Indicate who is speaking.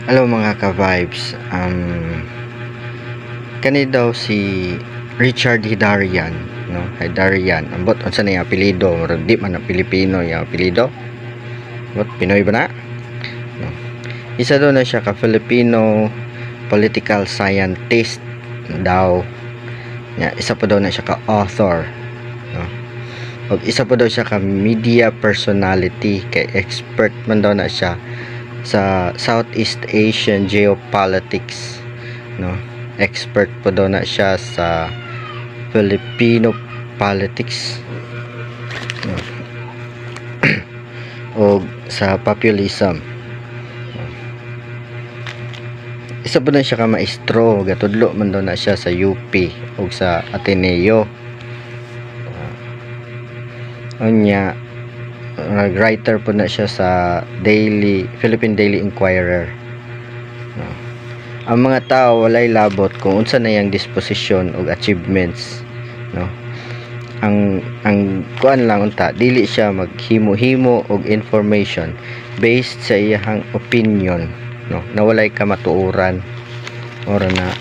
Speaker 1: Hello mga ka-vibes. Kani daw si Richard Hidarian, no? Hidarian. Ambot unsa na yung apelyido? Murag di man na Pilipino yung apelyido. Ambot Pinoy ba na? No. Isa daw na siya ka Filipino political scientist daw. Isa pa daw na siya ka author, no? O isa pa daw siya ka media personality, kay expert man daw na siya sa Southeast Asian geopolitics, no? Expert po daw na siya sa Filipino politics, no? O sa populism. Isa po na siya ka maestro, gatudlo man daw na siya sa UP o sa Ateneo. Unya writer po na siya sa Philippine Daily Inquirer, no? Ang mga tao walay labot kung unsa na yang disposition o achievements, no? Ang kuan lang unta, dili siya maghimo-himo og information based sa iyang opinion, no? Na walay kamatuoran or na